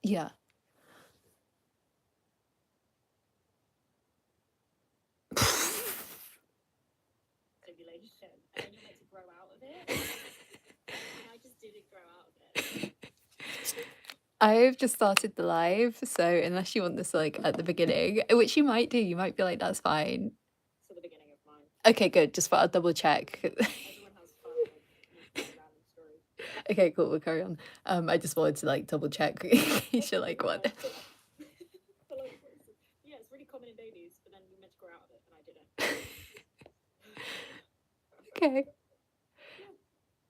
Yeah. Stimulation, and then you're meant to grow out of it, and I just didn't grow out of it. I've just started the live, so unless you want this like at the beginning, which you might do, you might be like, that's fine. It's at the beginning of mine. Okay, good. Just thought I'd double check. Everyone has fun with random stories. Okay, cool. We'll carry on. I just wanted to like double check in case you're like, what? Yeah, it's really common in babies, but then you're meant to grow out of it, and I didn't. Okay.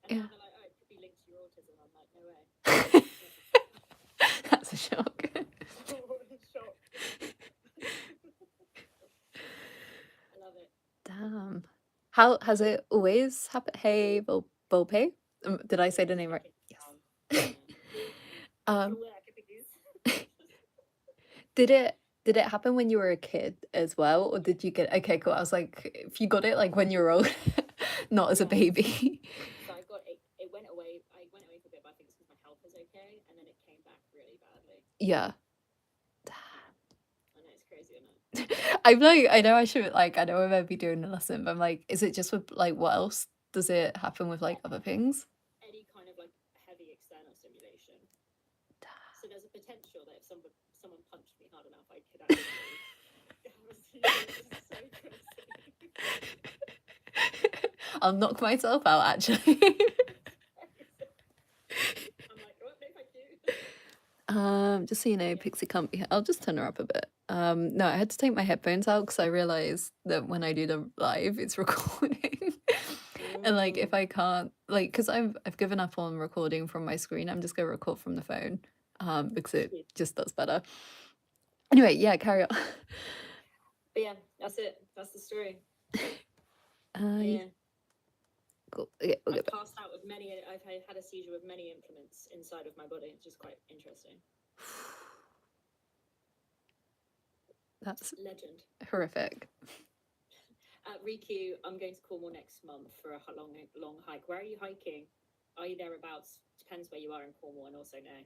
And Yeah. now they're like, oh, it could be linked to your autism. I'm like, no way. That's a shock. Shock. I love it. Damn. How has it always happened? Hey, Volpe? Did I say the name right? Yes. Um, did it happen when you were a kid as well, or did you get? Okay, cool. I was like, if you got it like when you were old, not as a baby. So I got it. It went away. I went away for a bit, but I think it's because my health was okay, and then it came back really badly. Yeah. I know, it's crazy, isn't it? I'm like, I know I should like, I know I'm meant to be doing a lesson, but I'm like, is it just with like what else does it happen with like other things? Any kind of like heavy external stimulation. So there's a potential that if someone punched me hard enough, I could actually. So crazy. I'll knock myself out actually. I'm like, oh, no, thank you. Just so you know, Pixie can't be. I'll just turn her up a bit. No, I had to take my headphones out because I realized that when I do the live, it's recording. And like, if I can't, like, because I've given up on recording from my screen, I'm just gonna record from the phone, because it just does better. Anyway, yeah, carry on. But yeah, that's it. That's the story. Yeah. Cool. Okay, we'll I've get back. passed out with many. I've had a seizure with many implements inside of my body, which is quite interesting. That's legend. Horrific. Riku, I'm going to Cornwall next month for a long hike. Where are you hiking? Are you thereabouts? Depends where you are in Cornwall, and also no.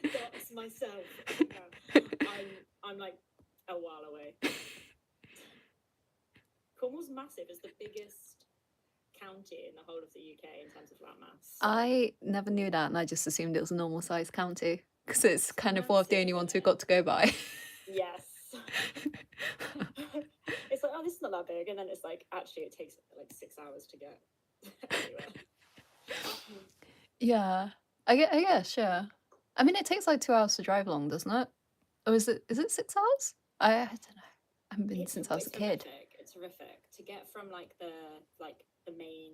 That's myself. No. I'm like a while away. Cornwall's massive. It's the biggest county in the whole of the UK in terms of landmass. I never knew that, and I just assumed it was a normal sized county because it's kind of one of the only ones we've got to go by. Yes. It's like, oh, this is not that big, and then it's like, actually, it takes like 6 hours to get anywhere. Yeah, I guess, yeah. I mean, it takes like 2 hours to drive along, doesn't it? Or is it 6 hours? I don't know. I haven't been since I was a kid. It's horrific to get from like the main,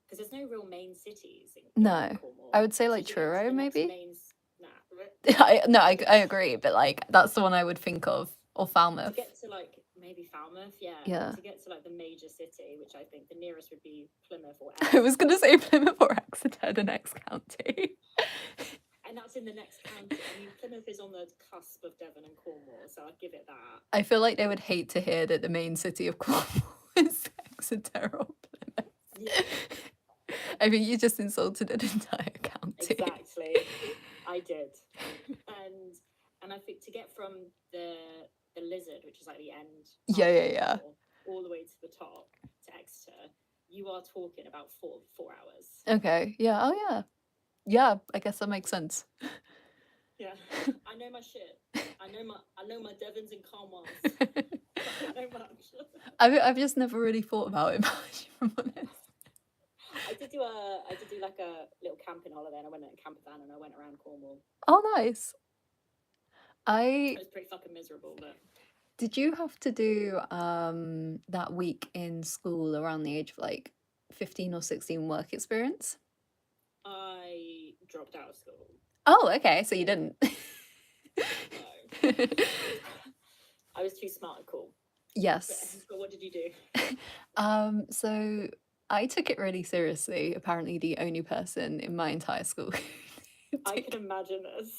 because there's no real main cities in No, Cornwall. I would say So like to get to Truro, the next maybe. main- No, I agree, but like that's the one I would think of, or to Falmouth. get to like maybe Falmouth, yeah. Yeah. To get to like the major city, which I think the nearest would be Plymouth or I was gonna say Plymouth or Exeter, the next county. and that's in the next county. I mean, Plymouth is on the cusp of Devon and Cornwall, so I'd give it that. I feel like they would hate to hear that the main city of Cornwall is Exeter or Plymouth. Yeah. I mean, you just insulted an entire county. Exactly, I did. And I think to get from the Lizard, which is like the end, yeah, all the way to the top to Exeter, you are talking about 4 hours. Okay, yeah, oh yeah. Yeah, I guess that makes sense. Yeah, I know my shit. I know my Devons and Cornwalls. I know much. I've just never really thought about it much, if I'm honest. I did do like a little camping holiday, and I went in a camper van and I went around Cornwall. Oh, nice. It was pretty fucking miserable, but. Did you have to do that week in school around the age of like 15 or 16 work experience? I dropped out of school. Oh, okay, so you didn't. No. I was too smart and cool. Yes. But what did you do? So I took it really seriously. Apparently, the only person in my entire school. I can imagine this.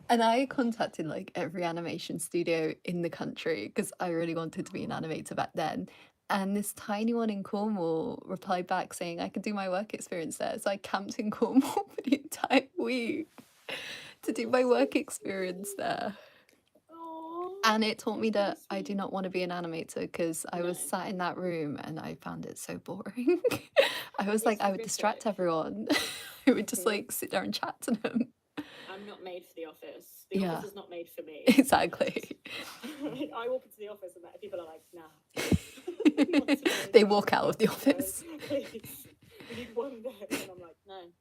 And I contacted like every animation studio in the country because I really wanted to be an animator back then. And this tiny one in Cornwall replied back saying I could do my work experience there. So I camped in Cornwall for the entire week to do my That's so work experience sweet. there. Oh, And it taught me that's really that I do sweet. not want to be an animator because I No, was sat in that room and I found it so boring. I was like, it's I would distract horrific. everyone. I would just Mhm. like sit there and chat to them. I'm not made for the office. The Yeah, office is not made for me. exactly. I walk into the office and people are like, nah. We want to know They about walk out of the no, office. please. We need one day. And I'm like, no.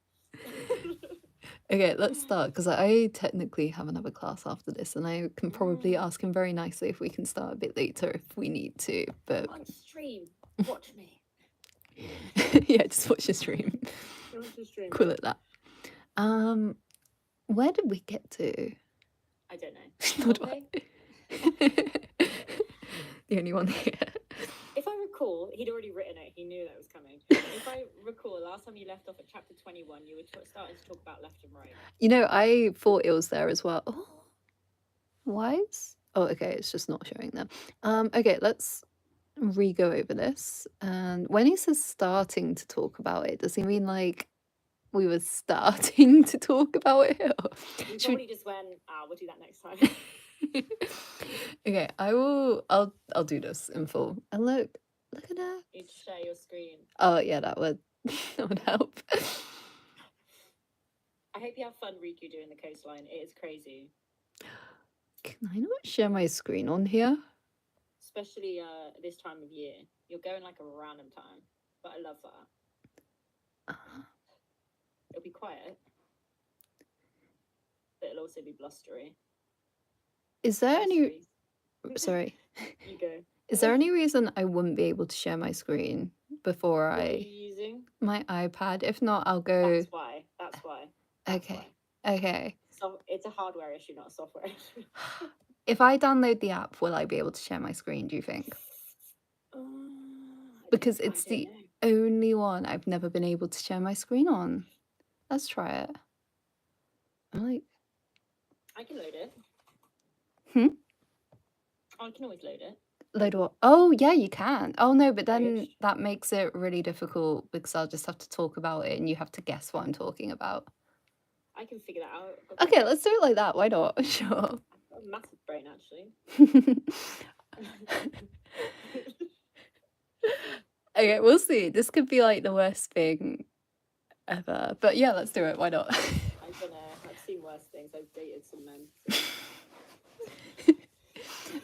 Okay, let's start because I technically have another class after this, and I can probably ask him very nicely if we can start a bit later if we need to. But On stream. Watch me. yeah, just watch the stream. Watch the stream. Cool at that. Where did we get to? I don't know. Not Okay. the only one here. If I recall, he'd already written it. He knew that was coming. If I recall, last time you left off at chapter 21, you were starting to talk about left and right. You know, I thought it was there as well. Oh, why is... Oh, okay, it's just not showing them. Okay, let's re-go over this. And when he says starting to talk about it, does he mean like we were starting to talk about it? Or You should probably just went, we'll do that next time. Okay, I'll do this in full. And look at that. You'd share your screen. Oh yeah, that would help. I hope you have fun, Riku, doing the coastline. It is crazy. Can I not share my screen on here? Especially this time of year. You're going like a random time. But I love that. It'll be quiet. But it'll also be blustery. Is there any... Sorry. You go. Is there any reason I wouldn't be able to share my screen before What are you using? my iPad? If not, I'll go... That's why. That's Okay. why. Okay. So it's a hardware issue, not a software issue. If I download the app, will I be able to share my screen, do you think? Because it's the only one I've never been able to share my screen on. Let's try it. I can load it. I can always load it. Load what? Oh, yeah, you can. Oh, no, but then that makes it really difficult because I'll just have to talk about it and you have to guess what I'm talking about. I can figure that out. Okay, let's do it like that. Why not? Sure. I've got a massive brain, actually. Okay, we'll see. This could be like the worst thing ever. But yeah, let's do it. Why not? I've seen worse things. I've dated some men.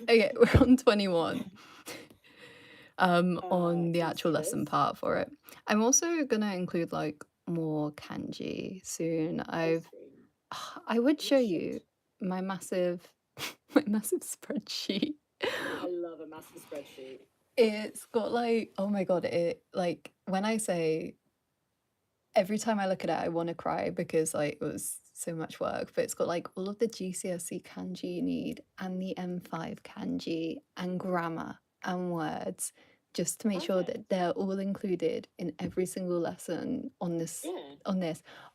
Okay, we're on 21. On the actual lesson part for it. I'm also gonna include like more kanji soon. I would show you my massive spreadsheet. I love a massive spreadsheet. It's got like, oh my god, it like when I say every time I look at it I want to cry because like it was so much work, but it's got like all of the GCSE kanji you need and the M5 kanji and grammar and words just to make sure that they're all included in every single lesson on this.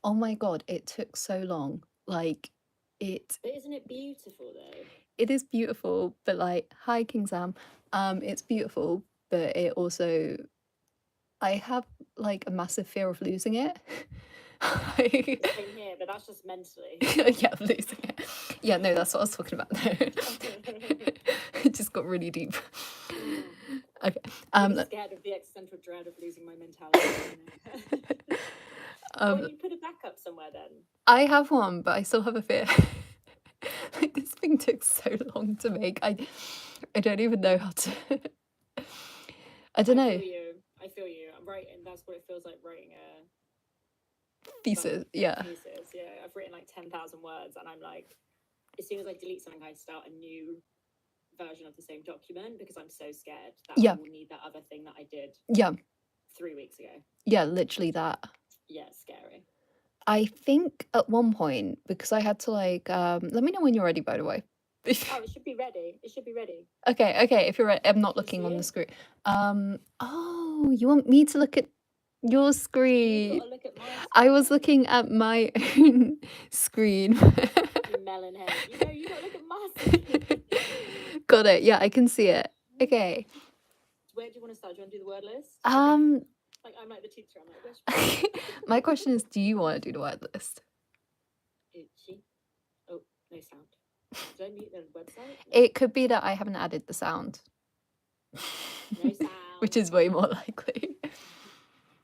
Oh my god, it took so long. Like it... But isn't it beautiful though? It is beautiful, but like, hi King Sam. It's beautiful, but it also... I have like a massive fear of losing it. Same here, but that's just mentally. Yeah, losing it. Yeah, no, that's what I was talking about. It just got really deep. Okay. I'm scared of the existential dread of losing my mentality. Why don't you put a backup somewhere then? I have one, but I still have a fear. Like this thing took so long to make. I don't even know how to. I don't know. I feel you. I'm writing. That's what it feels like writing a thesis. Yeah. Thesis. Yeah. I've written like 10,000 words, and I'm like, as soon as I delete something, I start a new version of the same document because I'm so scared that I will need that other thing that I did. Yeah. 3 weeks ago. Yeah, literally that. Yeah, it's scary. I think at one point, because I had to like, let me know when you're ready, by the way. Oh, it should be ready. It should be ready. Okay, if you're ready. I'm not looking on the screen. Oh, you want me to look at your screen? Look at my screen. I was looking at my own screen. You melon head. You gotta look at my screen. Got it. Yeah, I can see it. Okay. Where do you want to start? Do you want to do the word list? Like I'm like the teacher. I'm like, where's my question is, do you want to do the word list? itchy? Oh, no sound. Did I mute the website? No. It could be that I haven't added the sound. No sound. Which is way more likely.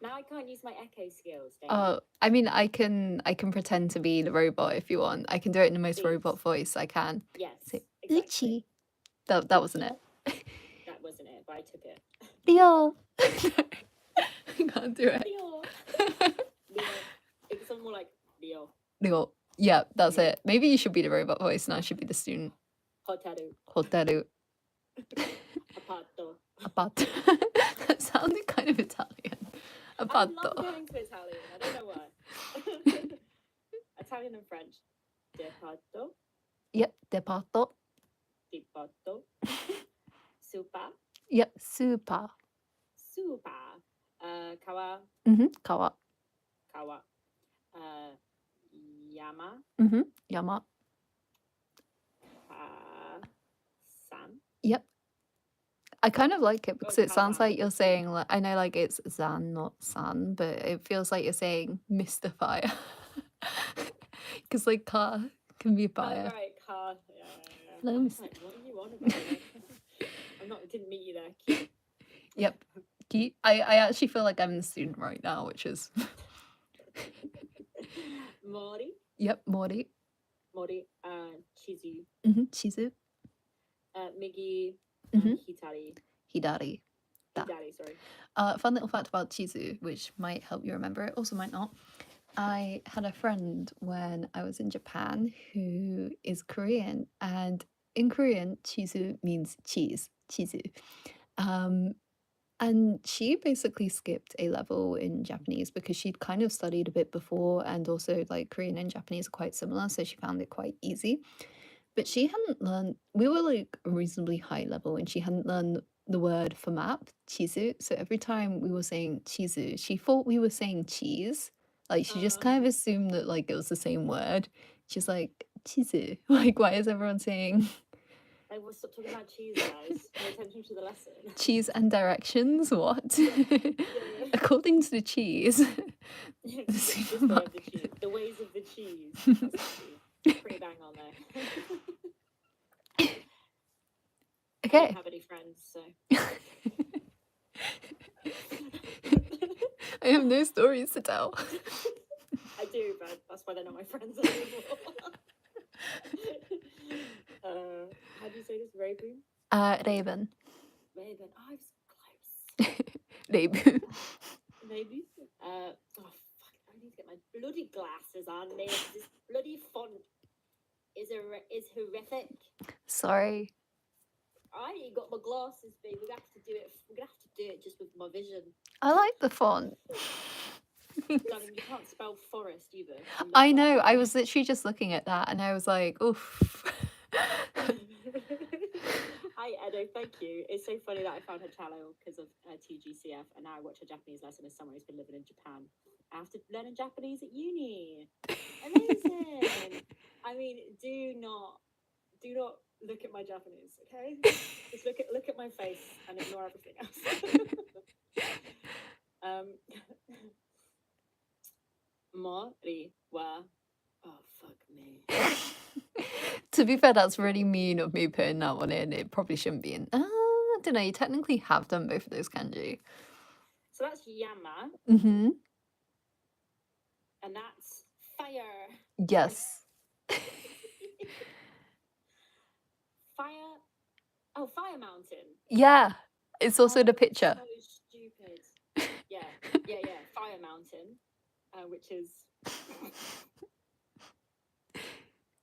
Now I can't use my echo skills. Oh, I mean, I can pretend to be the robot if you want. I can do it in the most robot voice I can. Yes, Say, exactly. Uchi. That wasn't it. That wasn't it, but I took it. Leo. I can't do it. Leo. Leo. It's something more like Leo. Leo. Yeah, that's Leo. it. Maybe you should be the robot voice and I should be the student. Hotaru. Hotaru. Apato. Apato. That sounded kind of Italian. Apato. I love going to Italian. I don't know why. Italian and French. Depato. Yep, depato. Depato. Super. Yep, super. Super. Kawa. Kawa. Kawa. Yama. Yama. San. Yep. I kind of like it because it sounds Kazan. like you're saying, like, I know like it's Zan, not San, but it feels like you're saying Mr. Fire. Because like car can be fire. Oh, right, car. Yeah. Hello, I was Mr. like, what are you on about? Didn't meet you there. Cute. Yep. I actually feel like I'm the student right now, which is Mori. Yep, Mori. Mori. Chizu. Chizu. Migi. Hitari. Hidari. Hidari, sorry. Fun little fact about Chizu, which might help you remember it, also might not. I had a friend when I was in Japan who is Korean, and in Korean, Chizu means cheese. Chizu. And she basically skipped a level in Japanese because she'd kind of studied a bit before, and also like Korean and Japanese are quite similar, so she found it quite easy. But she hadn't learned, we were like a reasonably high level, and she hadn't learned the word for map, chizu. So every time we were saying chizu, she thought we were saying cheese. Like she just kind of assumed that like it was the same word. She's like, chizu. Like, why is everyone saying Like, we'll stop talking about cheese, guys. Pay attention to the lesson. cheese and directions? What? Yeah. According to the cheese. The cheese. The ways of the cheese. That's pretty bang on there. Okay. I don't have any friends, so. I have no stories to tell. I do, but that's why they're not my friends anymore. How do you say this? Raven? Raven. Raven. Oh, I was close. Raven. Maybe. Oh, fuck. I need to get my bloody glasses on. This bloody font is horrific. Sorry. I ain't got my glasses, babe. We're gonna have to do it just with my vision. I like the font. Darling, you can't spell forest either. I know. I was literally just looking at that and I was like, oof. Hi, Edo. Thank you. It's so funny that I found her channel because of TGCF, and now I watch her Japanese lesson as someone who's been living in Japan. After learning Japanese at uni. Amazing. I mean, do not look at my Japanese, okay? Just look at my face and ignore everything else. Mori wa. Oh, fuck me. To be fair, that's really mean of me putting that one in. It probably shouldn't be in. I don't know. You technically have done both of those kanji. So that's Yama. And that's fire. Yes. Fire. Oh, Fire Mountain. Yeah. It's also the picture. So stupid. Yeah. Fire Mountain, which is.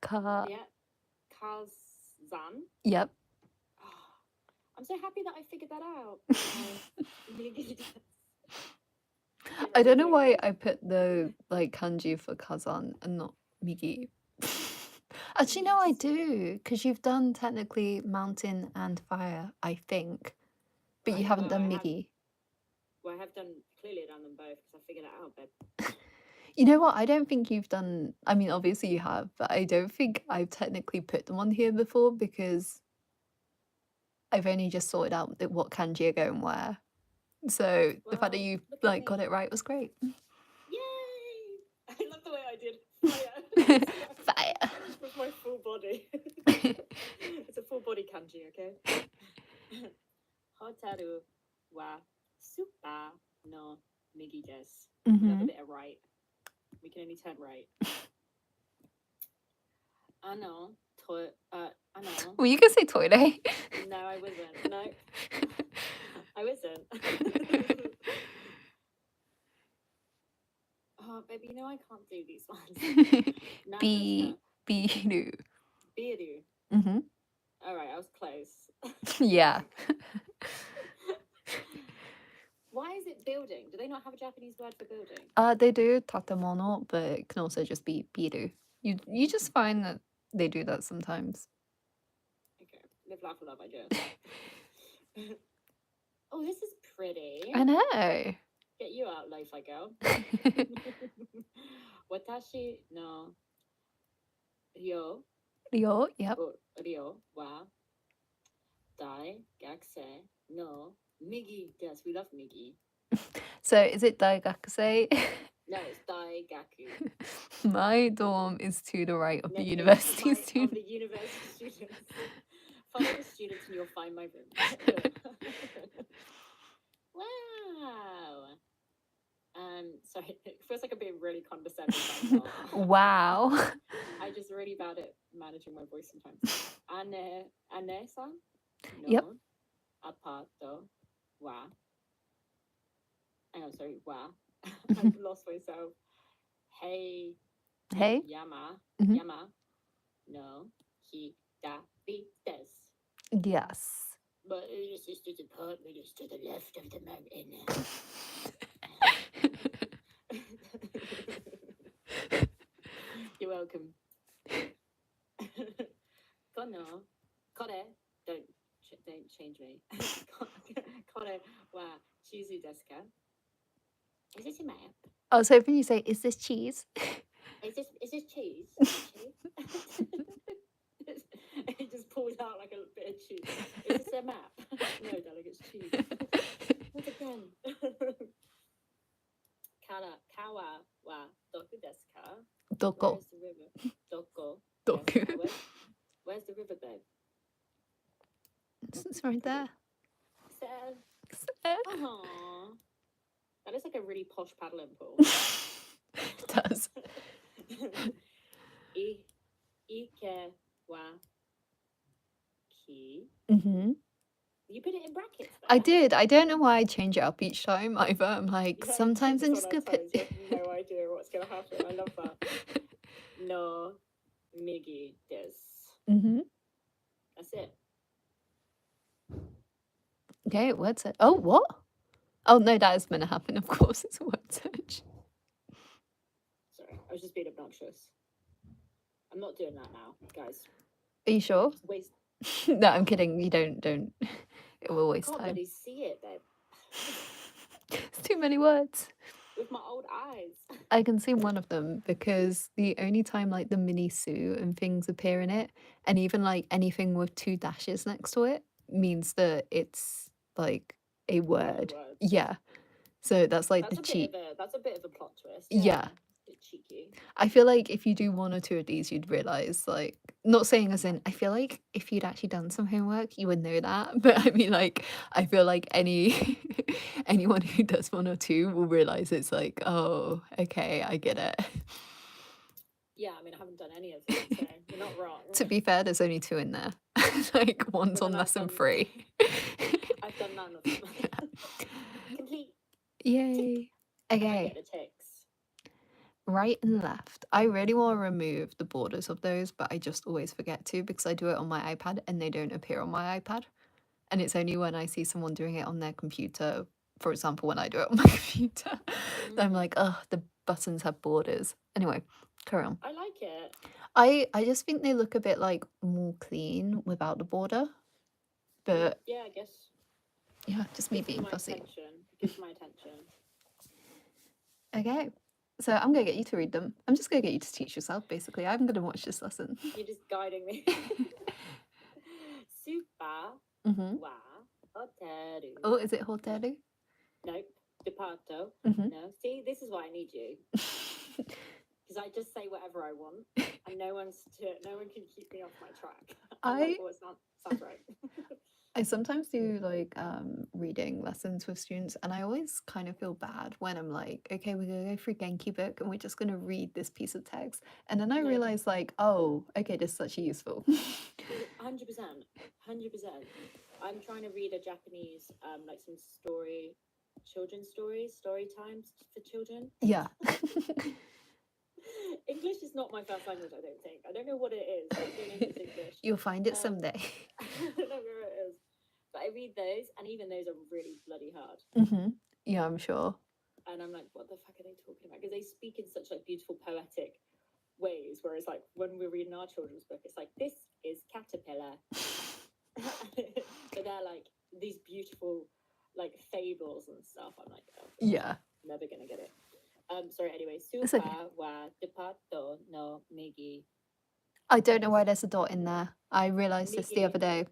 Kazan. Yep. Oh, I'm so happy that I figured that out. I don't know why I put the like kanji for Kazan and not Migi. Actually, no, I do, because you've done technically mountain and fire, I think, but you haven't done Migi. I have clearly done them both because I figured it out, babe. You know what? I don't think you've done. I mean, obviously you have, but I don't think I've technically put them on here before because I've only just sorted out what kanji are going where. So the fact that Well, you look at like got me. it right was great. Yay! I love the way I did fire Fire. with my full body. It's a full body kanji, okay? Hotaru wa super no migi desu. Another Hmm. bit of right. We can only turn right. Ano, ano. Well, you can say toilet. No, I wasn't. No, I wasn't. Oh, baby, you know I can't do these ones. Nandesta. Biru. Biru. Hmm. All right, I was close. Yeah. Why is it building? Do they not have a Japanese word for building? They do tatemono, but it can also just be biru. You just find that they do that sometimes. Okay, live, laugh, love, I guess. Oh, this is pretty. I know. Get you out, lo-fi girl. Watashi no ryo Ryo, yep. ryo wa dai gakusei no migi desu. We love migi. So is it daigakusei? No, it's dai gaku. My dorm is to the right of the It's university of student. the university students. Follow the students and you'll find my room. Wow. Sorry, it feels like I'm being really condescending. But I'm not. Wow. I just really bad at managing my voice sometimes. Ane-san no Yep. apato wa. I'm sorry, wa. I've lost myself. Hey Hey. yama Mhm. yama no hidari desu. Yes. But your sister's apartment is to the left of the mountain. You're welcome. Kono, kore, don't change me. Kore wa chizu desu ka? Is this a map? I was hoping you say, "Is this cheese?" Is this cheese? He just pulled out like a bit of cheese. Is this a map? No, darling, it's cheese. Once again. Kawa wa doku desu ka? Doko. Where's the river? Doko. Doku. Yes, where's the riverbed? It's right there. Sad. Sad. Aww. That is like a really posh paddling pool. It does. Ike wa ki. Hmm. You put it in brackets there. I did. I don't know why I change it up each time either. I'm like, You sometimes I'm keep us just on our gonna toes. put. You have no idea what's going to happen. I love that. No migi desu. Hmm. That's it. Okay, word search. Oh, what? Oh no, that is gonna happen. Of course, it's a word search. Sorry, I was just being obnoxious. I'm not doing that now, guys. Are you sure? Just waste. No, I'm kidding. You don't. It will I waste can't time. really see it, babe. It's too many words. With my old eyes. I can see one of them because the only time like the mini Sue and things appear in it, and even like anything with 2 dashes next to it, means that it's like a word. Word. Yeah. So that's like That's the a cheat. that's a bit of a plot twist. Yeah. Bit cheeky. I feel like if you do 1 or 2 of these, you'd realize, like, not saying as in, I feel like if you'd actually done some homework, you would know that. But I mean, like, I feel like anyone who does 1 or 2 will realize it's like, oh, okay, I get it. Yeah, I mean, I haven't done any of them, so you're not wrong. To be fair, there's only 2 in there. Like, one's But on then I've lesson done- 3. I've done none of them. Complete. Yay. And I Okay, get the ticks. right and left. I really want to remove the borders of those, but I just always forget to because I do it on my iPad and they don't appear on my iPad. And it's only when I see someone doing it on their computer, for example, when I do it on my computer, that I'm like, oh, the buttons have borders. Anyway, carry on. I like it. I just think they look a bit like more clean without the border. But Yeah, I guess. yeah, just me Gives being my fussy. attention. Gives my attention. Okay. So I'm gonna get you to read them. I'm just gonna get you to teach yourself, basically. I'm gonna watch this lesson. You're just guiding me. Super Mm-hmm. wa hoteru. Oh, is it hoteru? Nope. Departo. Mm-hmm. No. See, this is why I need you. Because I just say whatever I want, and no one can keep me off my track. I'm like, I well, it sounds right. I sometimes do like reading lessons with students, and I always kind of feel bad when I'm like, okay, we're gonna go through Genki book and we're just gonna read this piece of text. And then I No, realize like, oh, okay, this is actually useful. 100%, 100%. I'm trying to read a Japanese, like some children's story times for children. Yeah. English is not my first language, I don't think. I don't know what it is. My name is English. You'll find it someday. I don't know where it is. But I read those, and even those are really bloody hard. Yeah, I'm sure. And I'm like, what the fuck are they talking about? Because they speak in such like beautiful poetic ways, whereas like when we're reading our children's book, it's like, this is caterpillar. But they're like these beautiful like fables and stuff. I'm like, oh, Yeah. never gonna get it. Sorry, anyway, It's super okay. wa departo no migi. I don't know why there's a dot in there. I realized this the other day.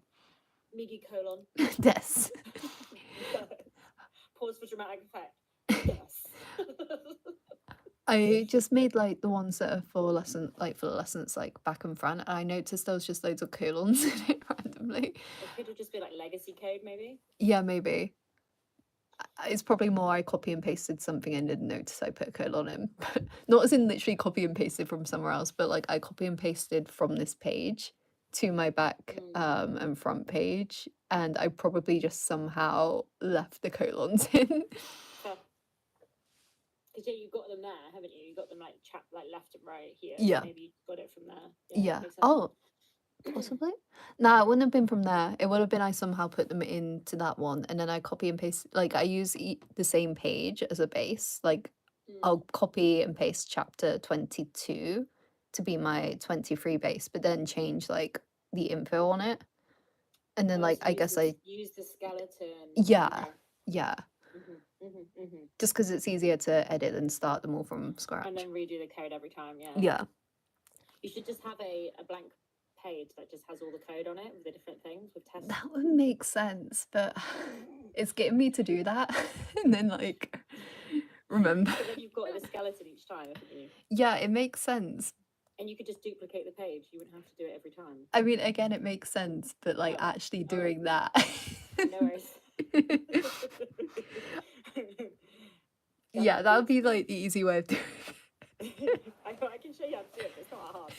Migi colon. Yes. Pause for dramatic effect. Yes. I just made like the ones that are for the lessons like back and front, and I noticed there was just loads of colons in it randomly. It could have just been like legacy code, maybe. Yeah, maybe. It's probably more I copy and pasted something and didn't notice I put a colon in. But not as in literally copy and pasted from somewhere else, but like I copy and pasted from this page to my back and front page, and I probably just somehow left the colons in. Because yeah, you've got them there, haven't you? You got them like like left and right here. Yeah. So maybe you got it from there. Yeah. Makes sense. Oh, possibly. No, it wouldn't have been from there. It would have been I somehow put them into that one, and then I copy and paste. Like I use the same page as a base. Like I'll copy and paste chapter 22 to be my 23 base, but then change like the info on it, and then like so I guess I use the skeleton. yeah yeah. Mm-hmm. Just because it's easier to edit and start them all from scratch. And then redo the code every time. Yeah. Yeah. You should just have a blank page that just has all the code on it with the different things with tests. That would make sense, but it's getting me to do that and then like remember. But then you've got the skeleton each time, haven't you? Yeah, it makes sense. And you could just duplicate the page. You wouldn't have to do it every time. I mean, again, it makes sense, but like actually doing that. No worries. Yeah, that would be like the easy way of doing it. I can show you how to do it, but it's not hard.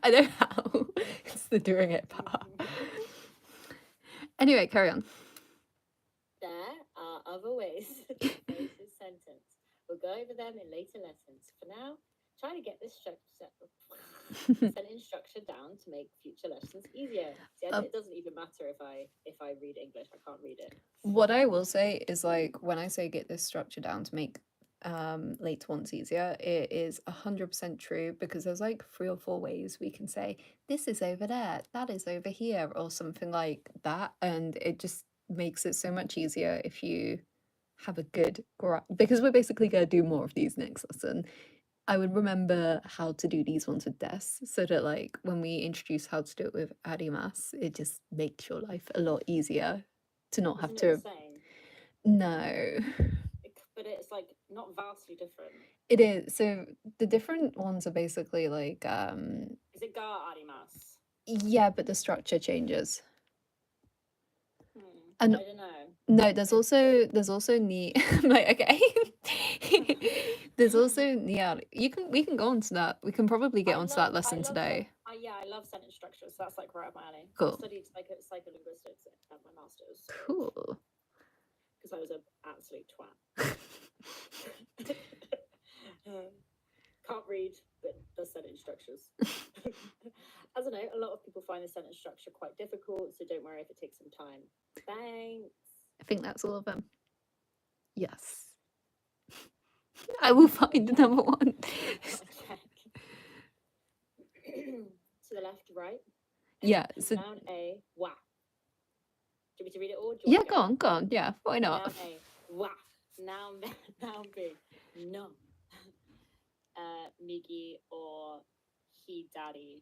I know how. It's the doing it part. Anyway, carry on. There are other ways to phrase this sentence. We'll go over them in later lessons. For now, try to get this sentence structure down to make future lessons easier. See, it doesn't even matter if I read English. I can't read it. What I will say is like when I say get this structure down to make later ones easier, it is 100% true, because there's like 3 or 4 ways we can say this is over there, that is over here, or something like that, and it just makes it so much easier if you have a good because we're basically going to do more of these next lesson. I would remember how to do these ones with Des, so that like when we introduce how to do it with Arimas, it just makes your life a lot easier to not have to. No. But it's like not vastly different. It is. So the different ones are basically like is it ga arimasu? Yeah, but the structure changes. And I don't know. No, there's also ni. Like, okay. There's also niar. We can go on to that. We can probably get onto that lesson today. Yeah, I love sentence structure, so that's like right up my alley. Cool. I studied psycholinguistics at my master's. Cool. Because I was an absolute twat. Can't read, but does sentence structures. As I know, a lot of people find the sentence structure quite difficult, so don't worry if it takes some time. Thanks. I think that's all of them. Yes. I will find another one. To the left, right. Yeah. So noun A, wa. Do you want me to read it all? Yeah, go on. Yeah, why not? Noun A, wa. Noun B, no. Migi or hidari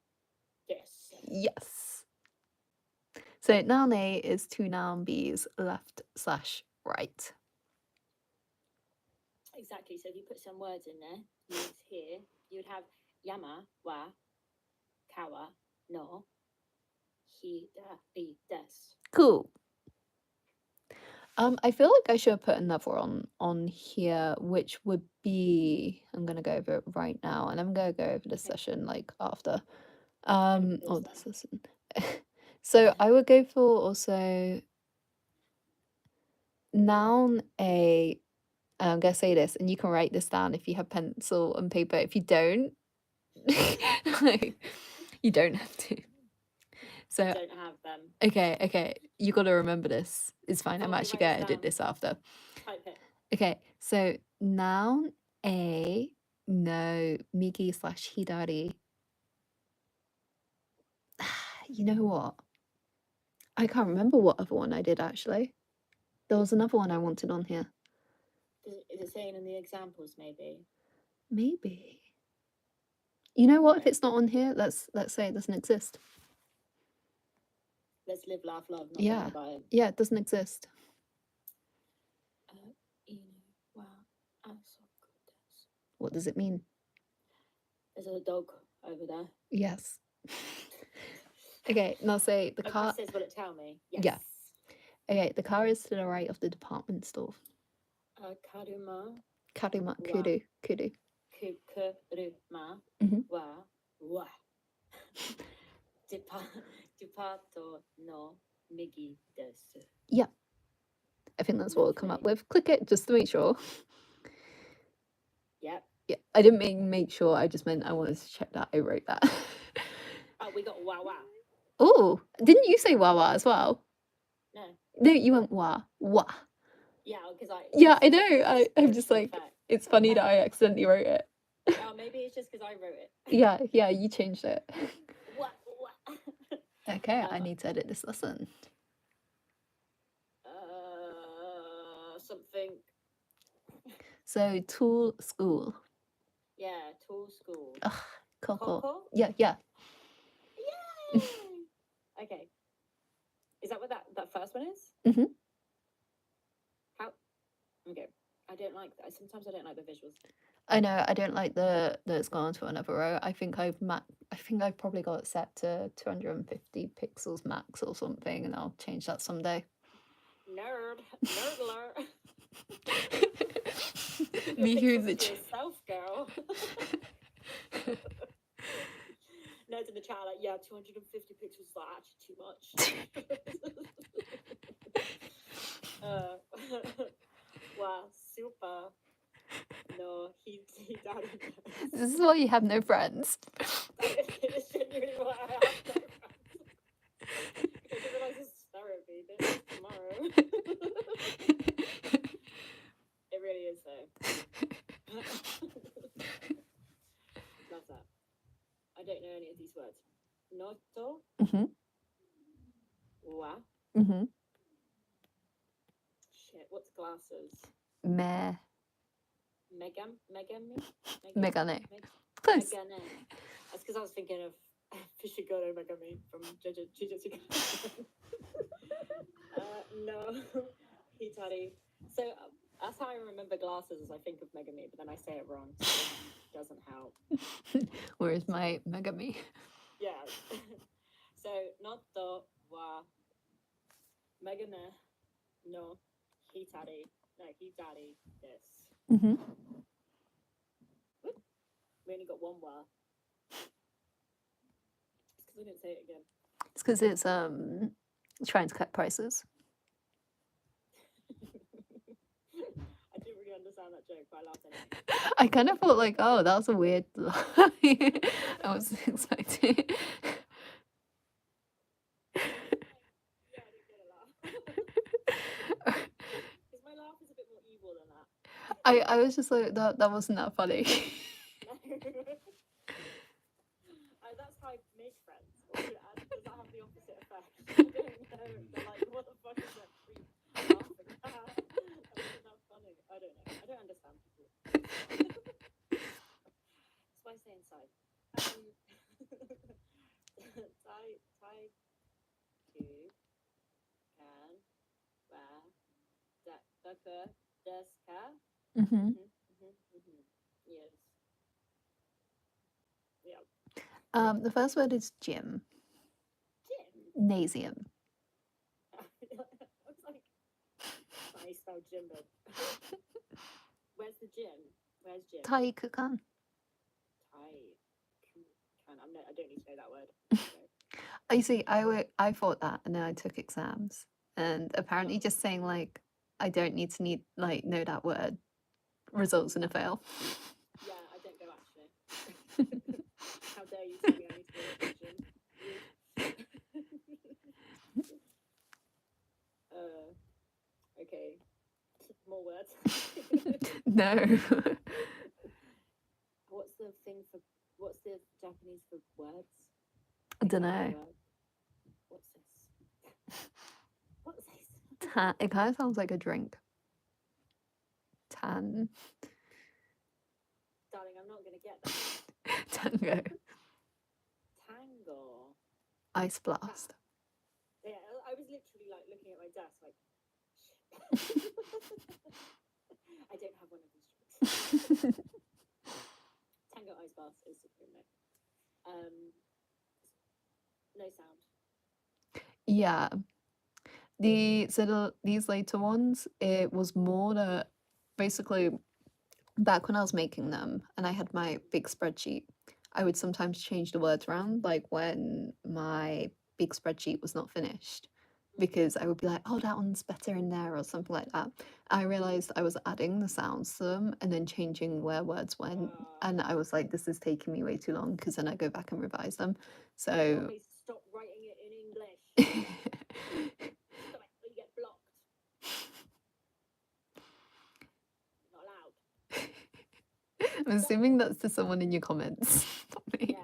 desu. Yes. So noun A is to noun B's left/right. Exactly. So if you put some words in there, you would here, you would have yama wa kawa no hidari desu. Cool. I feel like I should have put another on here, which would be I'm gonna go over it right now, and I'm gonna go over this Okay. session like after. Of Or course this lesson. So I would go for also noun A. And I'm gonna say this, and you can write this down if you have pencil and paper. If you don't, like, you don't have to. So don't have them. okay, you gotta remember this. It's fine. I'm Come on, actually write gonna this edit down. this after. Type it. Okay, so noun A no migi/hidari. You know what? I can't remember what other one I did actually. There was another one I wanted on here. Is it saying in the examples maybe? Maybe. You know what? If Okay. it's not on here, let's say it doesn't exist. Let's live, laugh, love, not Yeah. think about it. Yeah, it doesn't exist. What does it mean? There's a dog over there. Yes. Okay, now say the My car. says, will it tell me? Yes. Yeah. Okay, the car is to the right of the department store. Karuma Karuma, Wa. kuru. Kuruma Mhm. wa departo no migi desu. Yeah. I think that's what we'll come up Lovely. with. Click it just to make sure. Yep. Yeah, I didn't mean make sure. I just meant I wanted to check that I wrote that. Oh, we got wa. Oh, didn't you say wawa as well? No. No, you went wah. Yeah, because Yeah, I know. I'm just like, it's funny that I accidentally wrote it. Oh, maybe it's just because I wrote it. Yeah, you changed it. What? Okay, I need to edit this lesson. Something. So, tool school. Yeah, tool school. Ugh, Coco. Coco? Yeah. Yay! Okay. Is that what that first one is? Mhm. How? Okay. I don't like that. Sometimes I don't like the visuals. I know. I don't like that it's gone to another row. I think I've probably got it set to 250 pixels max or something, and I'll change that someday. Nerd alert. Me who's the yourself, girl. Nerds in the chat like, yeah, 250 pixels is like actually too much. Wow, super. No, he died. This is why you have no friends. It's genuinely why I have no friends. I didn't realise this is therapy. This is tomorrow. It really is though. Love that. I don't know any of these words. Noto. Mhm. Wa. Mhm. Shit. What's glasses? Megane. Megane. Close. Megane. That's because I was thinking of Fishigoro Megami from Jujutsu Kaisen. No, Hitari. So that's how I remember glasses, as I think of Megami, but then I say it wrong, so it doesn't help. Where's my Megami? Yeah. So Noto wa Megane no Hitari. No, Hitari desu. Mhm. We only got one wa. It's because I didn't say it again. It's because it's trying to cut prices. I didn't really understand that joke, but I laughed anyway. I kind of thought like, oh, that was a weird lie. I wasn't expecting. Yeah, I didn't get a laugh. Because my laugh is a bit more evil than that. I was just like, that wasn't that funny. That's how I make friends. Or does that have the opposite effect? I don't know. They're like, what the fuck is that creep laughing at? That wasn't that funny. I don't know. I don't understand people. That's why I stay inside. Tai two. Kaka, deska. Mm-hmm. Yes. Yeah. The first word is gym. Gym. Nasium. I was like, I spelled gym, but where's the gym? Where's gym? Taikukan. I don't need to know that word. You see, I thought that, and then I took exams, and apparently, just saying like I don't need to know that word results in a fail. Yeah, I don't go actually. How dare you tell me I need to go to the gym? Okay. More words. No. What's the Japanese for words? I don't know. What's this? What's this? It kind of sounds like a drink. Tan. Darling, I'm not gonna get that. Tango. Tango. Ice blast. Yeah, I was literally like looking at my desk, like. I don't have one of these drinks. Tango ice bath is supreme. No sound. Yeah. These later ones, it was more that basically back when I was making them and I had my big spreadsheet, I would sometimes change the words around, like when my big spreadsheet was not finished, because I would be like, oh, that one's better in there or something like that. I realized I was adding the sounds to them and then changing where words went. And I was like, this is taking me way too long, because then I go back and revise them. So Okay, stop writing it in English. Stop it, or you get blocked. Not allowed. I'm assuming that's to someone in your comments. Not me. Yeah.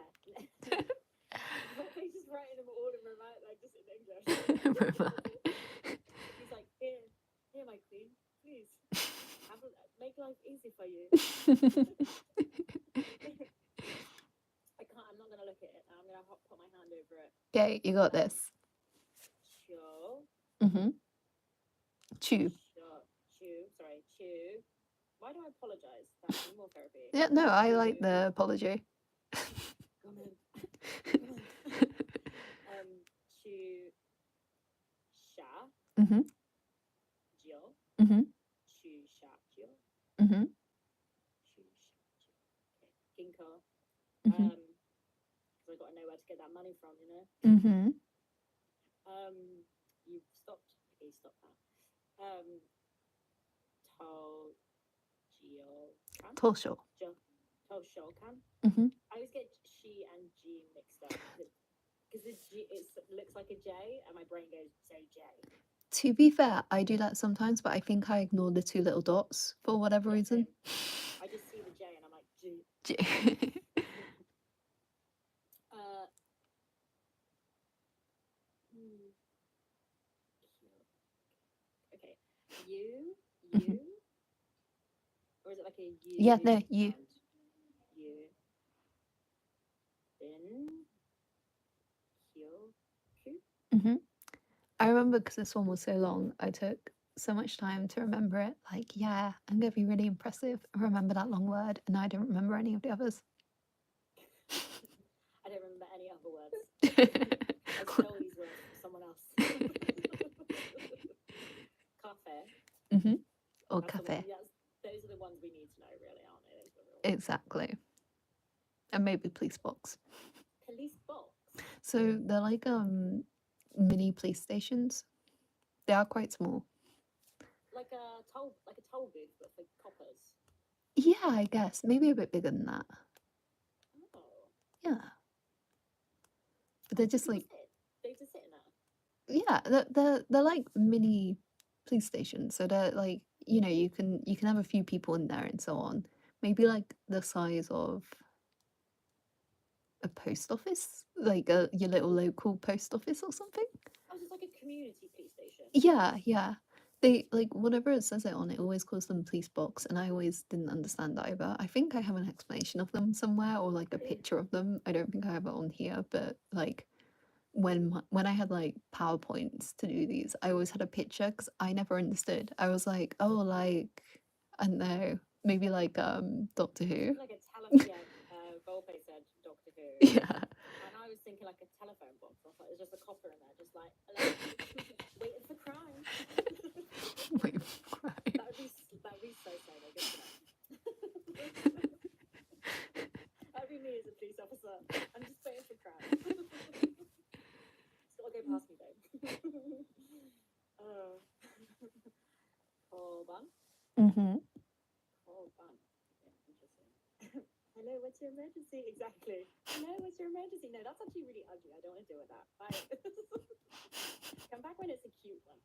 He's just writing them all in Romance, like just in English. He's like, here, my queen, please, make life easy for you. I'm not gonna look at it now. I'm gonna put my hand over it. Okay, you got this. Chew. Chew. Sorry, chew. Why do I apologize? That's more therapy. Yeah, no, I like the apology. Come on. Chew. Sha. Jill. Chew sha jill. Chew sha jill. Okay. Ginkgo. Because I got to know where to get that money from, you know. You've stopped. Okay, stop that. Tosho. Toshokan. I always get she and G mixed up because the G looks like a J and my brain goes J. To be fair, I do that sometimes, but I think I ignore the two little dots for whatever reason. I just see the J and I'm like G. Okay. You. Or is it like a U? Yeah, no, you. You. Bin. Kyo. I remember, because this one was so long, I took so much time to remember it. Like, yeah, I'm going to be really impressive and remember that long word, and I don't remember any of the others. I don't remember any other words. I stole these words from someone else. Cafe. Or cafe. Those are the ones we need to know, really, aren't they? Exactly. And maybe police box. Police box? So they're like mini police stations. They are quite small. Like a toll booth, but for coppers. Yeah, I guess. Maybe a bit bigger than that. Oh. Yeah. But they're just like... They just sit in there? Yeah, they're like mini police stations. So they're like, you know, you can have a few people in there and so on. Maybe like the size of a post office, like your little local post office or something. Oh, so it's like a community police station. Yeah. They, like, whatever it says it on, it always calls them police box, and I always didn't understand either. I think I have an explanation of them somewhere, or like a picture of them. I don't think I have it on here, but like, when I had like PowerPoints to do these, I always had a picture because I never understood. I was like, oh, like I don't know, maybe like Doctor Who. Like a Volpe said Doctor Who. Yeah. And I was thinking like a telephone box. I was like, there's just a copper in there, just like, hello, waiting for crime. Wait, right. That would be so slow. Good to know. That'd be me as a police officer. I'm just waiting for crime. It's gotta go past me, babe. Korban. Korban. Yeah, interesting. Hello, what's your emergency? Exactly. Hello, what's your emergency? No, that's actually really ugly. I don't want to deal with that. Bye. Come back when it's a cute one.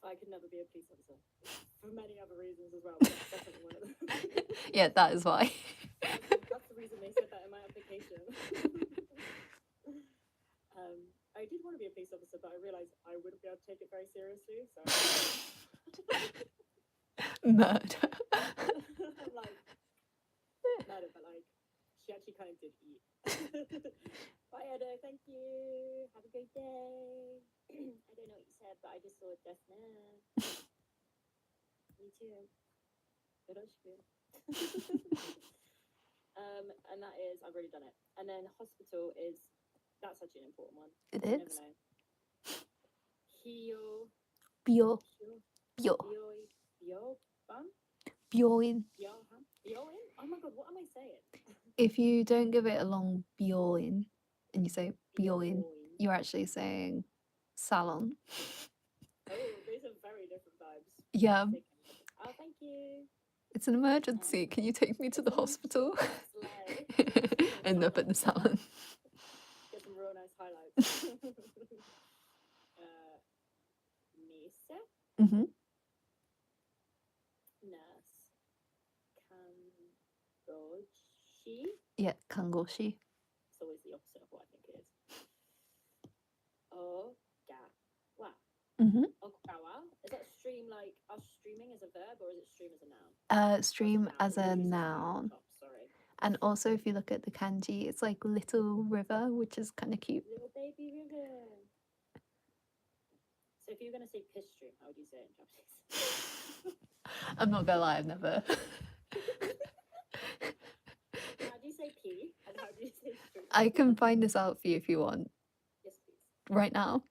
So I could never be a police officer. For many other reasons as well, but that's definitely one of them. Yeah, that is why. That's the reason they said that in my application. I did want to be a police officer, but I realised I wouldn't be able to take it very seriously, so Murder. I'm like, murder, but like, she actually kind of did eat. Bye, Edo, thank you. Have a great day. I don't know what you said, but I just saw death now. Me too. And that is, I've already done it. And then hospital is, that's actually an important one. It You never is. know. Hyo. Bio. Bio. Bio. Bam? Bioin. Biohan? Bioin? Oh my god, what am I saying? If you don't give it a long bioin and you say bioin, Bioin. you're actually saying salon. Oh, these are very different vibes. Yeah, Oh, thank you. it's an emergency. Can you take me to the hospital? End up at the salon. Get some real nice highlights. Mise. Nurse. Kangoshi. Yeah, kangoshi. It's always the opposite of what I think it is. Ogawa. Okawa. Is that stream like us streaming as a verb, or is it stream as a noun? Stream as a noun. Sorry. And also, if you look at the kanji, it's like little river, which is kind of cute. Little baby river. So if you're going to say piss stream, how would you say it in Japanese? I'm not gonna lie, I've never. How do you say pee? And how do you say stream? I can find this out for you if you want. Yes, please. Right now.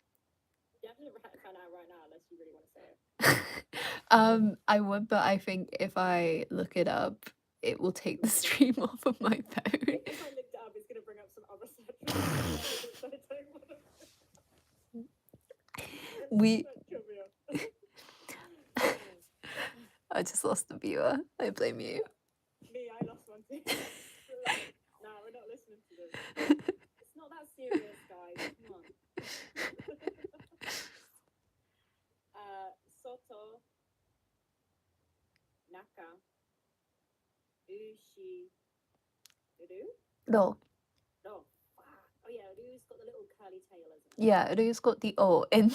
You have to find out right now unless you really want to say it. I would, but I think if I look it up, it will take the stream off of my phone. If I looked it up, it's going to bring up some other search results. So I don't want to. I just lost the viewer. I blame you. Me, I lost one too. No, we're not listening to this. It's not that serious, guys. Come on. Soto. Naka. Ushi. Uru? No. Oh, fuck. Oh, yeah, Uru's got the little curly tail, isn't it? Yeah, Uru's got the O in.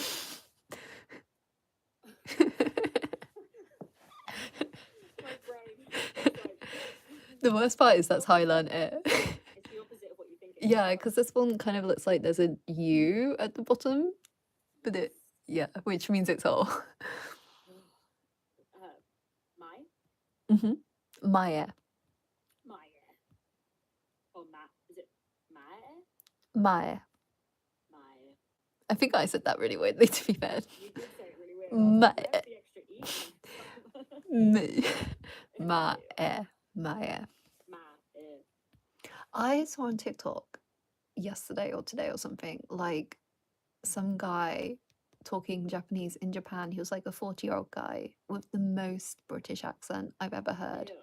My brain. Like, The worst part is that's how I learned it. It's the opposite of what you think it is. Yeah, because this one kind of looks like there's a U at the bottom, but it, yeah, which means it's O. Mai? Maya. Maya. Or Ma. Is it Mae? Maya. Maya. I think I said that really weirdly, to be fair. You did say it really weird. Maya. Where's the extra E? Maya. Maya. I saw on TikTok yesterday or today or something, like some guy talking Japanese in Japan. He was like a 40-year-old guy with the most British accent I've ever heard.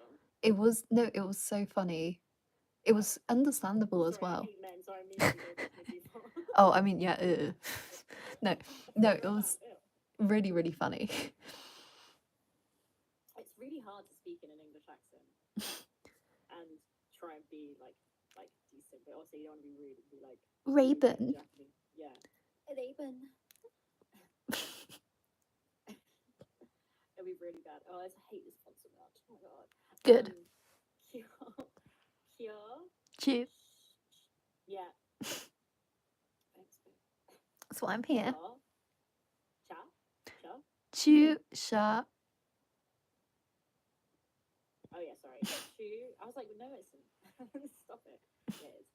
It was so funny. It was understandable as well. Oh, I mean, yeah. No, it was really, really funny. It's really hard to speak in an English accent and try and be like decent, but also you don't want to be rude and be like Raven. Yeah, Raven. It'll be really bad. Oh, I hate this font so much. Oh my god. Good. Kyo. Cheers. Yeah. why I'm here. Cha. Cha. 주셔. Oh yeah, sorry. Chu. I was like, no, it's stop it. Yeah, it's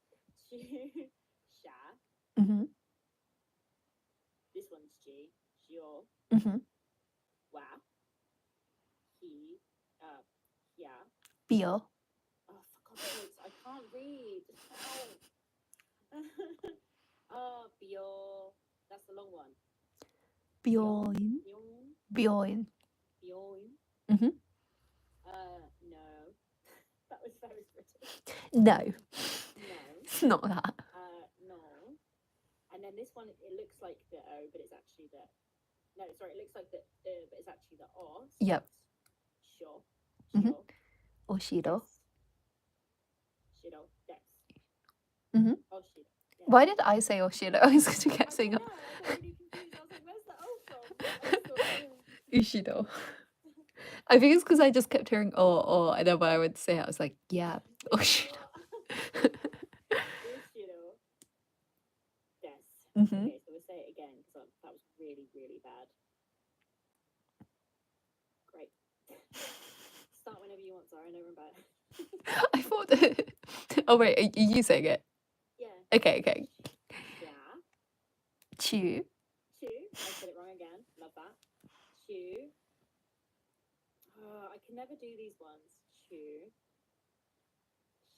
chu. Sha. Mhm. This one's G. Jio. Mhm. Wa. He. Yeah. 비어. Oh, for God's sakes, I can't read. Bio. That's the long one. 비어인. Bion. 비어인. Bion. Mhm. No. That was very British. No. No. It's not that. No. And then this one, it looks like the O, but it's actually the. No, sorry, it looks like the but it's actually the O. So Yep. it's Sure. Mhm. Sure. 오시러. Shiro. Des. Mhm. Oh, Shiro. Yeah. Why did I say 오시러? I was going to keep I saying don't know. I got really confused. I was like, where's the O from? I just thought, 우시러. I think it's because I just kept hearing oh, and then when I would say it, I was like, yeah, 오시러. Ushiro. Des. Mhm. Okay, so we'll say it again because that was really, really bad. Great. Start whenever you want, Zara. No, we're bad. I thought that. Oh wait, are you saying it? Yeah. Okay. Yeah. 주. Chu. I said it wrong again. Love that. Chu. I can never do these ones. Chu.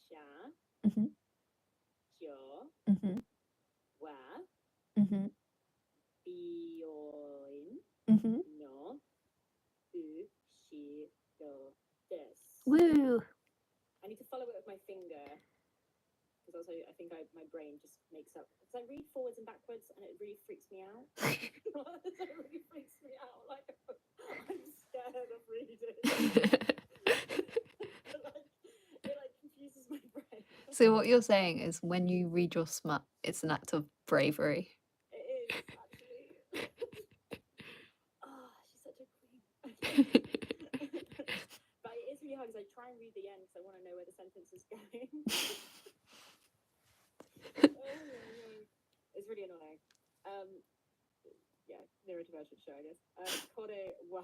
Sha. Mhm. Jo. Mhm. Wa. Mhm. Bioin. Mhm. No. U. Shi. Do. Des. Woo. I need to follow it with my finger. Because also, I think my brain just makes up. Because I read forwards and backwards, and it really freaks me out. It really freaks me out. Like, I'm scared of reading. It confuses my brain. So what you're saying is when you read your smut, it's an act of bravery. It is, actually. Oh, she's such a queen. But it is really hard because I try and read the end because I want to know where the sentence is going. It's really annoying. Yeah, neurodivergent show, I guess. Kore wa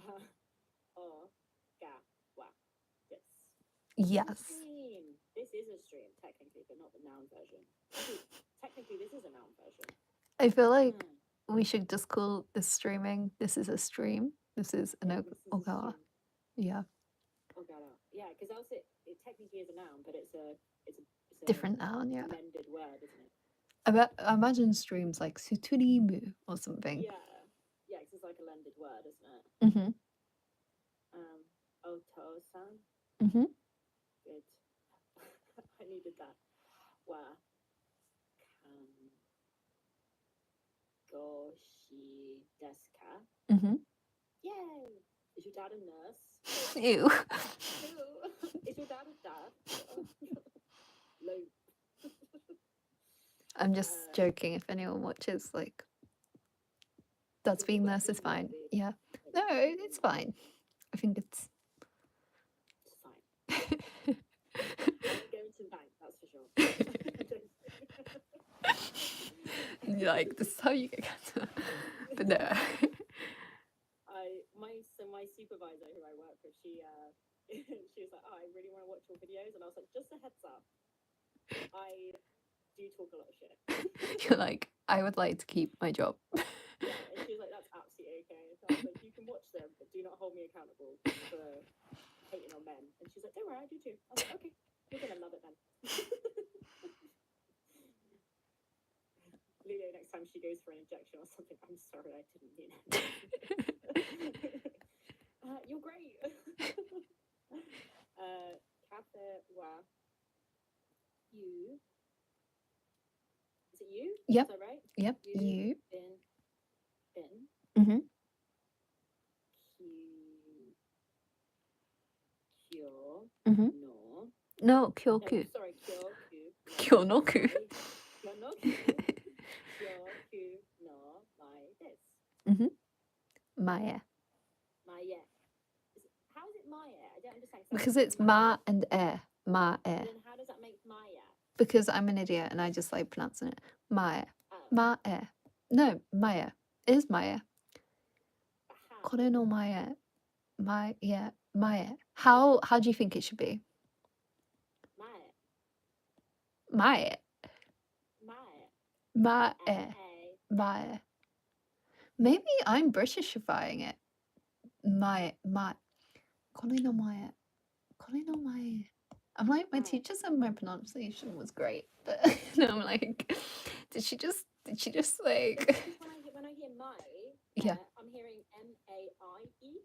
o ga wa des. Yes. Stream. This is a stream, technically, but not the noun version. Technically, this is a noun version. I feel like we should just call this streaming. This is a stream. This is an This is a Ogawa. stream. Yeah. Ogara. Yeah, because else it technically is a noun, but it's a Different noun, yeah. amended word, isn't it? I imagine streams like suturimu or something. Yeah, because it's like a blended word, isn't it? Mhm. Oto-san. Mhm. Good. I needed that. Wa goshi desu ka? Mhm. Yay! Is your dad a nurse? Ew. Is your dad a dad? Low. I'm just joking. If anyone watches, like, that's being nurse is fine. Yeah. No, it's fine. I think it's. It's fine. I'm going to the bank, that's for sure. You're like, this is how you get cancer. But no. My supervisor who I work with, she was like, oh, I really want to watch your videos, and I was like, just a heads up, I do talk a lot of shit. You're like, I would like to keep my job. Yeah, and she was like, that's absolutely okay. So I was like, you can watch them, but do not hold me accountable for hating on men. And she's like, don't worry, I do too. I was like, okay, you're gonna love it then. Leo, next time she goes for an injection or something, I'm sorry, I didn't mean it. You're great. Kate wa you. Is it you? Yep. Is that right? Yep. You. Bin. Mhm. Kyo. Mhm. No. No, No, kyoku. sorry, kyo. Kyonoku. Kyonoku. Kyoku no mai desu. Mhm. Maya. Maya. How is it Maya? I don't understand. Because it's ma and e. Ma e. Then how does that make Maya? Because I'm an idiot and I just like pronouncing it. Maya. Oh. Ma e. No, Maya. It is Maya. But how? これの前. Maya. Maya. How do you think it should be? Mae. Maya. Mae. Maya. A. Maya. Maybe I'm Britishifying it. Maya. これの前. これの前. I'm like, my Mae. teacher said my pronunciation was great, but no, I'm like, did she just like, Because when I hear Mae, yeah, I'm hearing M-A-I-E.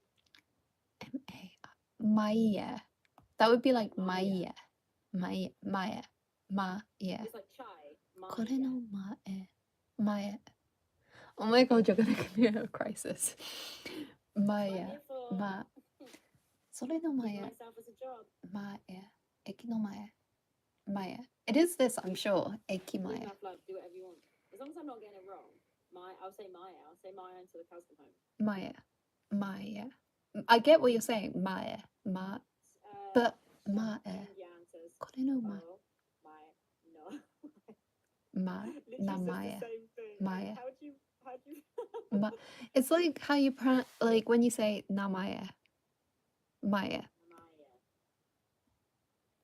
Maya. That would be like Maya. Maya. Maya. Maya. It's like chai. これ Maya. の前. Maya. Oh my god, you're gonna give me a crisis. What I'm Maya. here for. Ma. それの Give 前. myself as a job. Maya. 駅の前. Maya. It is this, I'm sure. 駅 You can Maya. have like do whatever you want. As long as I'm not getting it wrong. I'll say Maya. I'll say Maya until the cows come home. Maya. Maya. I get what you're saying. Maya. But Maya. India answers. これの前. Oh, Maya. No. Ma. Literally Na says Maya. the same thing. Maya. How do you? It's like how you pronounce, like when you say Namaya. Maya. Maya.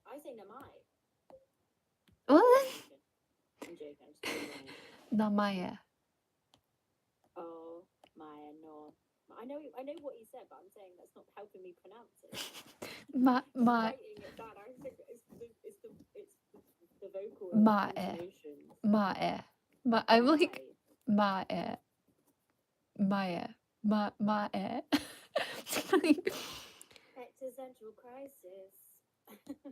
I say Namai. What? I'm joking. I'm just joking. Namaya. Oh, Maya, no. I know what he said, but I'm saying that's not helping me pronounce it. Ma. Writing it down, I think it's the vocal Maya. intonation. Maya. I'm like Maya. Maya. Maya. Existential crisis.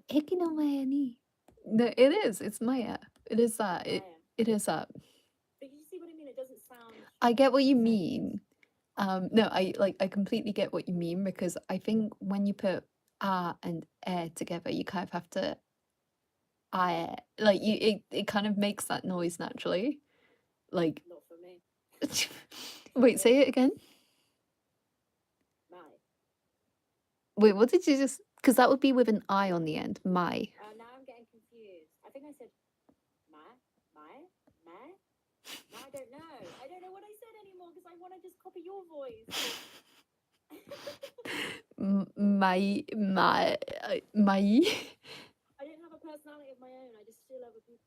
駅の前に. No, it is. It's Maya. It is that. Maya. It is that. But you see what I mean? It doesn't sound. I get what you mean. No, I completely get what you mean, because I think when you put and together, you kind of have to like it kind of makes that noise naturally. Like, Not for me. wait, say it again. My. Wait, what did you just? Because that would be with an I on the end. My. Now I'm getting confused. I think I said my. Now I don't know. I don't know what I said anymore because I want to just copy your voice. My. I don't have a personality of my own. I just steal other people's.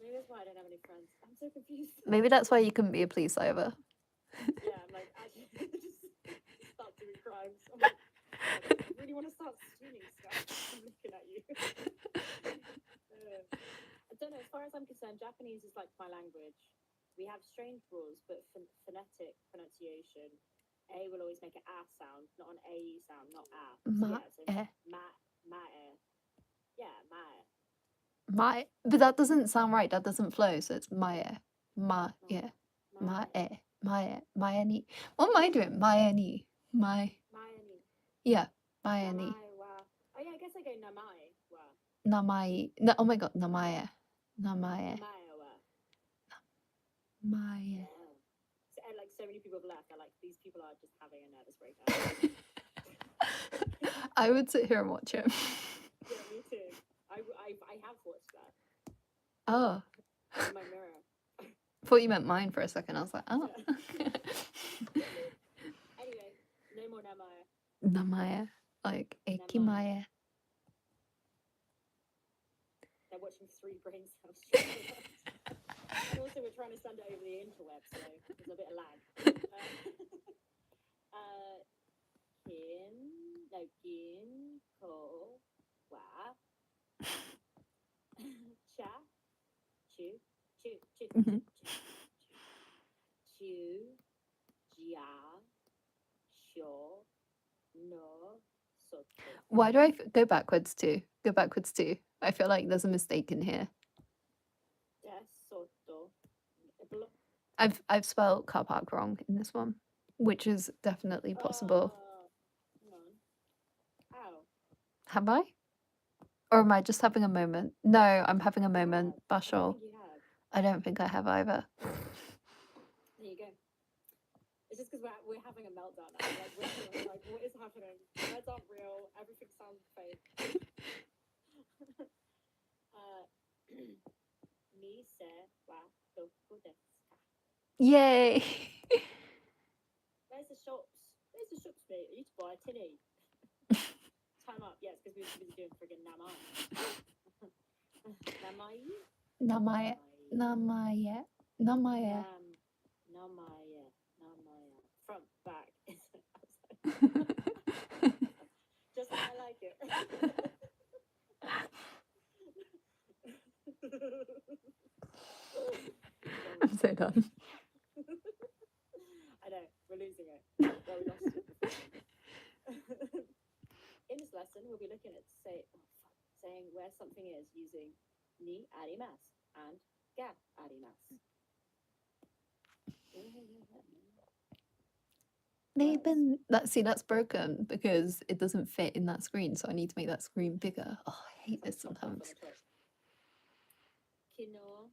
Maybe that's why I don't have any friends. I'm so confused. Maybe that's why you couldn't be a police over. Yeah, I'm like, actually, just start doing crimes. I'm like, I really want to start stealing stuff. I'm looking at you. I don't know. As far as I'm concerned, Japanese is like my language. We have strange rules, but phonetic pronunciation. A will always make an A sound, not an A sound, not A. So yeah, so ma. Yeah, ma. But that doesn't sound right. That doesn't flow. So it's Maya. Ma. Yeah. Ma. Maya ni. What am I doing? Maya ni. Mayani. Yeah. Maya ni. Namai wa. Oh yeah, I guess I go namai wa. Namai. No, oh my god. Namaya. Namaya. Namai wa. Maya. So, and like so many people have left. They're like, these people are just having a nervous breakdown. I would sit here and watch it. Yeah, me too. I have watched that. Oh. In my mirror. Thought you meant mine for a second. I was like, oh. Anyway, no more Namaya. Namaya. Like, Ekimaya. They're watching 3 brain cells. And also we're trying to send it over the interweb, so there's a bit of lag. Kin, ko, wa, cha, chu, jia, sho, no, soto. Why do I go backwards too? Go backwards too. I feel like there's a mistake in here. Soto. I've spelled car park wrong in this one, which is definitely possible. Hang on. How? Have I? Or am I just having a moment? No, I'm having a moment. Bashal. I don't think I have either. There you go. It's just because we're having a meltdown now. We're like, what is happening? Words aren't real. Everything sounds fake. Mise, wa doko desu ka? Yay! Where's the shops? Where's the shops, mate? I need to buy a tinny. Time up. Yeah, it's because we were busy doing friggin' namai. Namai? Namae. Namae. Namae. Namaya. Namaya. Front, back. Just like I like it. I'm so done. I know, we're losing it. Well, we lost it before. In this lesson, we'll be looking at saying where something is using ni arimasu and ga arimasu. That's broken because it doesn't fit in that screen, so I need to make that screen bigger. Oh, I hate this sometimes. Ginko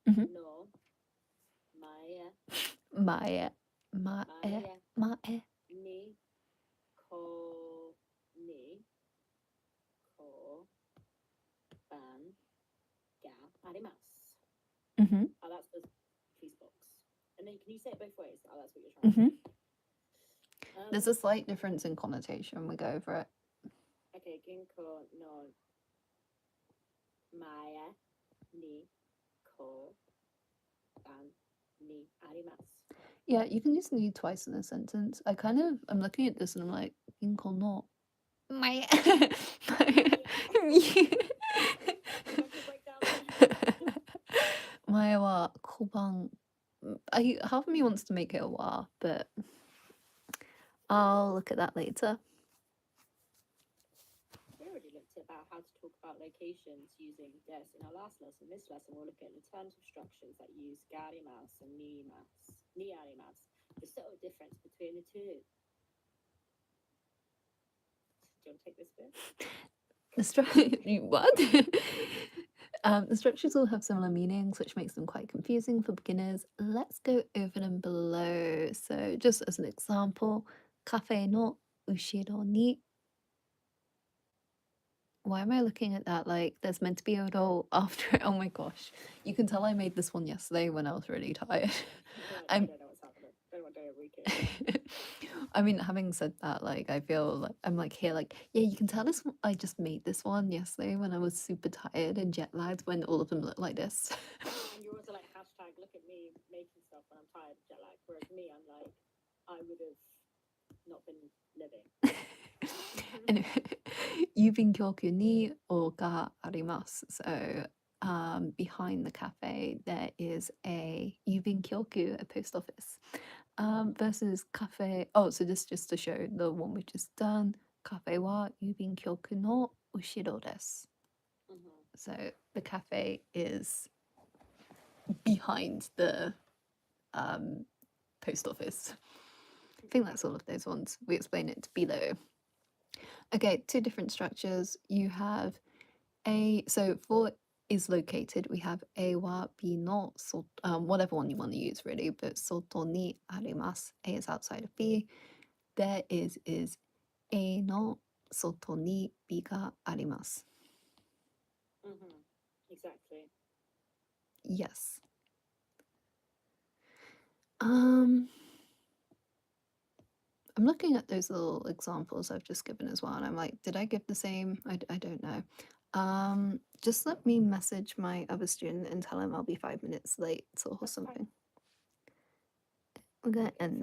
Mhm. no Maya Mae. Mae. Mae. ni ko ban ga arimasu. Mhm. Oh, that's the police box. And then can you say it both ways? Oh, that's what you're trying to Mhm. say. There's a slight difference in connotation. We go over it. Okay, Ginko no Maya ni ko ban ni arimasu. Yeah, you can use need twice in a sentence. I'm looking at this and I'm like, Inko no. Mae. Mae wa koban. Half of me wants to make it a wa, but I'll look at that later. We already looked at about how to talk about locations using des in our last lesson. This lesson we'll look at alternative structures that use garimasu and ni-arimasu. The subtle difference between the two. Do you want to take this bit? The what? The structures all have similar meanings, which makes them quite confusing for beginners. Let's go over them below. So, just as an example, cafe no ushiro ni. Why am I looking at that like there's meant to be a roll after it? Oh my gosh. You can tell I made this one yesterday when I was really tired. I don't know what's happening. I don't know what day of week it is. I mean, having said that, like I feel like I'm like here, like, yeah, you can tell this one, I just made this one yesterday when I was super tired and jet lagged when all of them look like this. And you're also like hashtag look at me making stuff when I'm tired of jet lag. Whereas me, I'm like, I would have not been living. Anyway, 郵便局にがあります. So behind the cafe there is a 郵便局, a post office. Versus cafe. Oh, so this just to show the one we just done. Cafe wa 郵便局の後ろです. So the cafe is behind the post office. I think that's all of those ones. We explain it below. Okay, two different structures. You have so for is located, we have A wa B no, so whatever one you want to use really, but soto ni arimasu. A is outside of B. There is A no soto ni B ga arimasu. Exactly. Yes. I'm looking at those little examples I've just given as well, and I'm like, did I give the same? I don't know. Just let me message my other student and tell him I'll be 5 minutes late or something. We're gonna end